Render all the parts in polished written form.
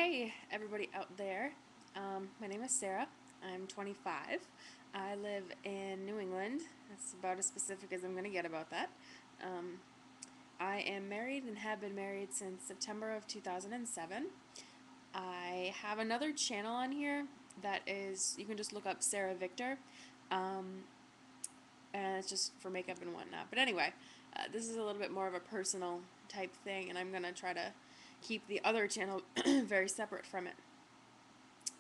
Hey, everybody out there. My name is Sarah. I'm 25. I live in New England. That's about as specific as I'm going to get about that. Um, I am married and have been married since September of 2007. I have another channel on here that is, you can just look up Sarah Victor, and it's just for makeup and whatnot. But anyway, this is a little bit more of a personal type thing, and I'm going to try to keep the other channel very separate from it.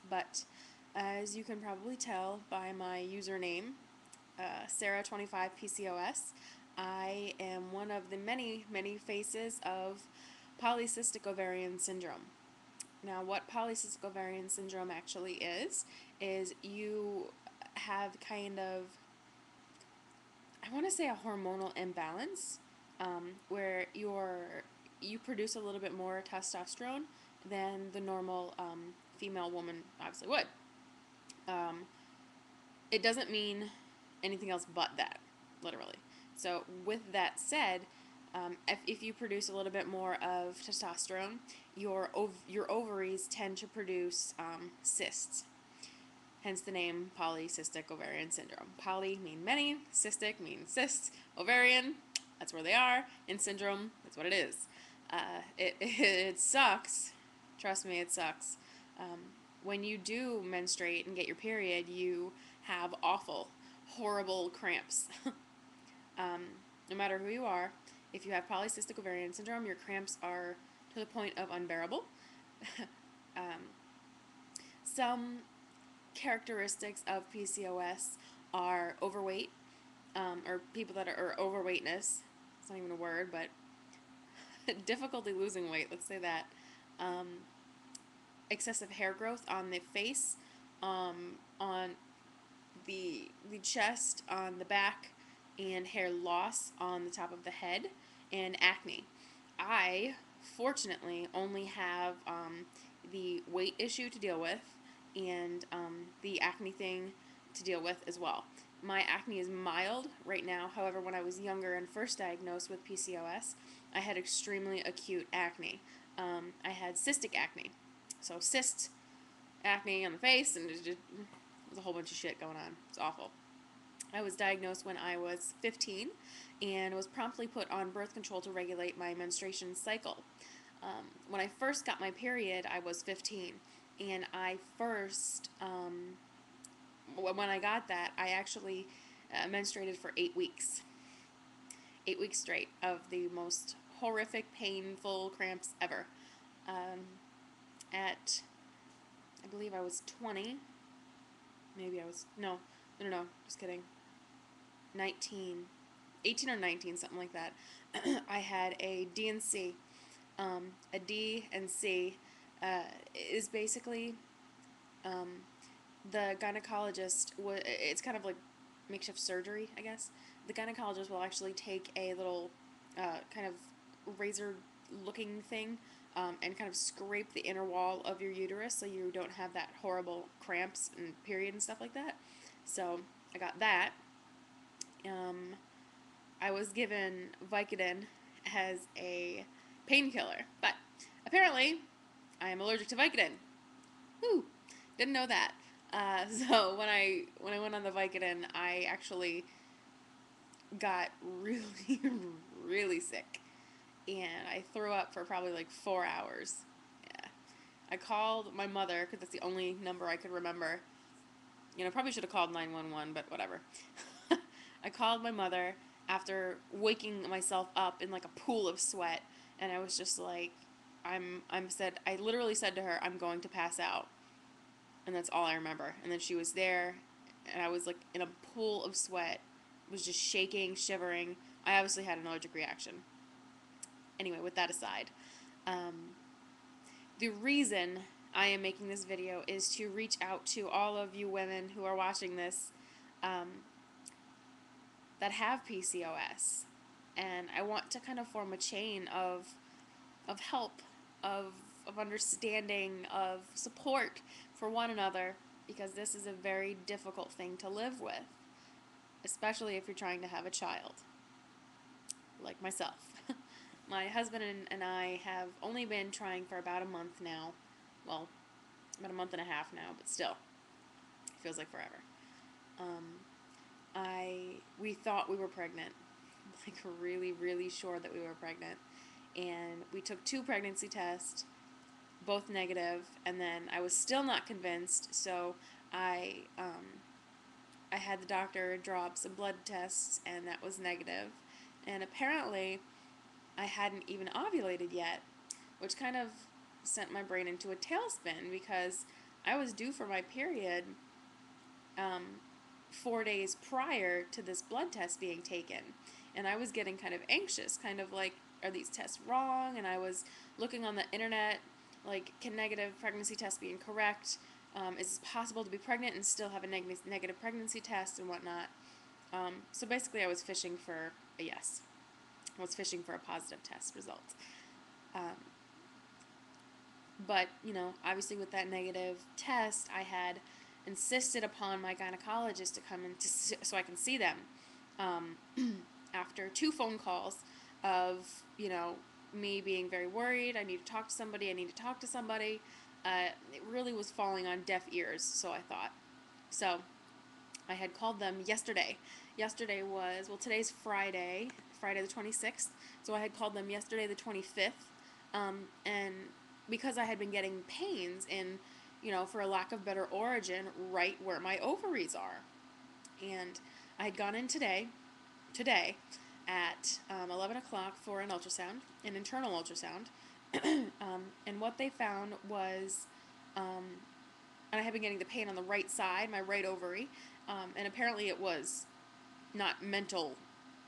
But as you can probably tell by my username, Sarah25 PCOS, I am one of the many, many faces of polycystic ovarian syndrome. Now, what polycystic ovarian syndrome actually is you have kind of, I want to say, a hormonal imbalance, where you produce a little bit more testosterone than the normal female woman obviously would. Um, it doesn't mean anything else but that, literally. So with that said, if you produce a little bit more of testosterone, your ovaries tend to produce cysts. Hence the name polycystic ovarian syndrome. Poly mean many, cystic means cysts, ovarian, that's where they are, and syndrome, that's what it is. It sucks. Trust me, it sucks. When you do menstruate and get your period, you have awful, horrible cramps. No matter who you are, if you have polycystic ovarian syndrome, your cramps are to the point of unbearable. Some characteristics of PCOS are overweight, or people that are overweightness. It's not even a word, but difficulty losing weight, let's say that. Um, Excessive hair growth on the face, on the chest, on the back, and hair loss on the top of the head, and acne. I, fortunately, only have the weight issue to deal with, and the acne thing to deal with as well. My acne is mild right now. However, when I was younger and first diagnosed with PCOS, I had extremely acute acne. I had cystic acne. So cysts, acne on the face, and there's a whole bunch of shit going on. It's awful. I was diagnosed when I was 15 and was promptly put on birth control to regulate my menstruation cycle. When I first got my period, I was 15, and when I got that, I actually menstruated for 8 weeks. 8 weeks straight of the most horrific, painful cramps ever. At, I believe I was 20, maybe I was, no, just kidding, 19, 18 or 19, something like that. I had a D and C. A D and C is basically, the gynecologist, it's kind of like makeshift surgery, I guess. The gynecologist will actually take a little kind of razor looking thing, and kind of scrape the inner wall of your uterus so you don't have that horrible cramps and period and stuff like that. So I got that. I was given Vicodin as a painkiller, but apparently I am allergic to Vicodin. Woo! Didn't know that. So when I went on the Vicodin, I actually got really, really sick, and I threw up for probably like 4 hours. Yeah. I called my mother, because that's the only number I could remember. You know, probably should have called 911, but whatever. I called my mother after waking myself up in like a pool of sweat, and I was just like, I literally said to her, I'm going to pass out. And that's all I remember. And then she was there, and I was like in a pool of sweat, was just shaking, shivering. I obviously had an allergic reaction. Anyway, with that aside, the reason I am making this video is to reach out to all of you women who are watching this, that have PCOS. And I want to kind of form a chain of help, of understanding, of support for one another, because this is a very difficult thing to live with, especially if you're trying to have a child, like myself. My husband and I have only been trying for about a month now, well, about a month and a half now, but still, it feels like forever. We thought we were pregnant, like really, really sure that we were pregnant, and we took 2 pregnancy tests, both negative, and then I was still not convinced, so I I had the doctor draw up some blood tests, and that was negative, and apparently I hadn't even ovulated yet, which kind of sent my brain into a tailspin because I was due for my period um, 4 days prior to this blood test being taken. And I was getting kind of anxious, kind of like, are these tests wrong? And I was looking on the internet, like, can negative pregnancy tests be incorrect? Is it possible to be pregnant and still have a negative pregnancy test and whatnot? So basically, I was fishing for a yes. I was fishing for a positive test result. Um, but, obviously with that negative test, I had insisted upon my gynecologist to come in so I can see them. Um, After 2 phone calls of, me being very worried, I need to talk to somebody, it really was falling on deaf ears, so I thought. So I had called them yesterday. Yesterday was, well, today's Friday the 26th, so I had called them yesterday the 25th, and because I had been getting pains in, for a lack of better origin, right where my ovaries are. And I had gone in today at 11 o'clock for an ultrasound, an internal ultrasound, and what they found was, and I had been getting the pain on the right side, my right ovary, and apparently it was not mental.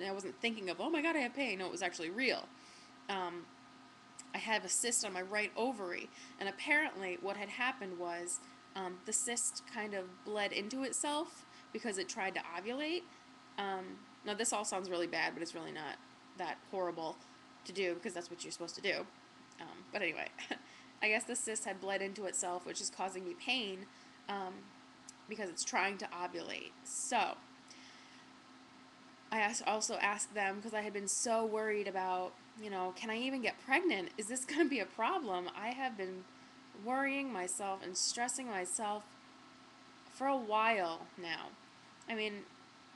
I wasn't thinking of, oh my god, I have pain. No, it was actually real. I have a cyst on my right ovary, and apparently what had happened was the cyst kind of bled into itself because it tried to ovulate. Now this all sounds really bad, but it's really not that horrible to do because that's what you're supposed to do. But anyway, I guess the cyst had bled into itself, which is causing me pain because it's trying to ovulate. So I also asked them, because I had been so worried about, can I even get pregnant? Is this going to be a problem? I have been worrying myself and stressing myself for a while now. I mean,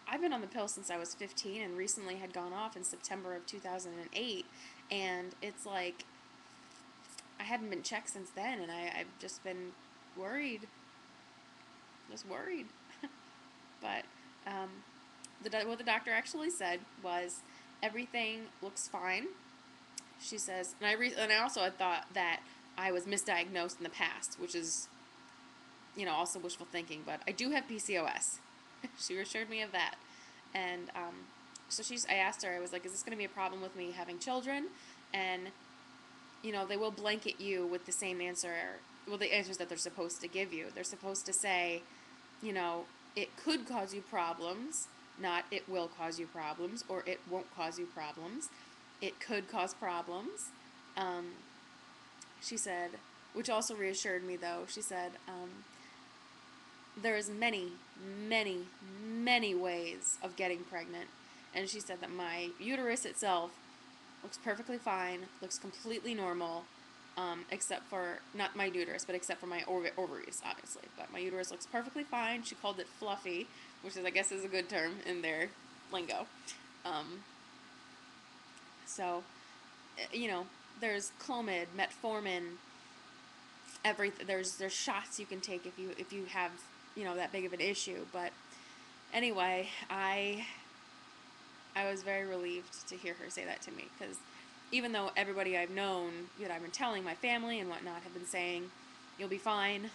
I've been on the pill since I was 15 and recently had gone off in September of 2008, and it's like I hadn't been checked since then, and I've just been worried. Just worried. But what the doctor actually said was everything looks fine. She says, and I also had thought that I was misdiagnosed in the past, which is, also wishful thinking, but I do have PCOS. She assured me of that. And so I asked her, I was like, is this going to be a problem with me having children? And, they will blanket you with the same answer, well, the answers that they're supposed to give you. They're supposed to say, it could cause you problems, not it will cause you problems, or it won't cause you problems. It could cause problems. She said, which also reassured me though, she said, there's many, many, many ways of getting pregnant. And she said that my uterus itself looks perfectly fine, looks completely normal, except for, not my uterus, but except for my ovaries, obviously. But my uterus looks perfectly fine. She called it fluffy, which is, I guess, is a good term in their lingo. So, there's Clomid, metformin, everything. There's shots you can take if you have, that big of an issue. But anyway, I was very relieved to hear her say that to me, because even though everybody I've known, I've been telling my family and whatnot, have been saying, you'll be fine,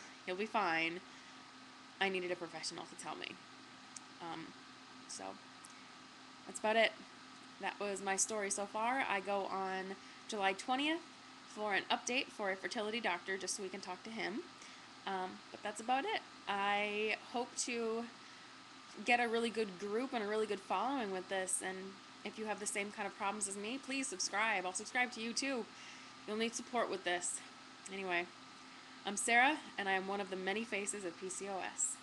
I needed a professional to tell me. So that's about it. That was my story so far. I go on July 20th for an update for a fertility doctor, just so we can talk to him. But that's about it. I hope to get a really good group and a really good following with this, and if you have the same kind of problems as me, please subscribe. I'll subscribe to you too. You'll need support with this. Anyway, I'm Sarah, and I am one of the many faces of PCOS.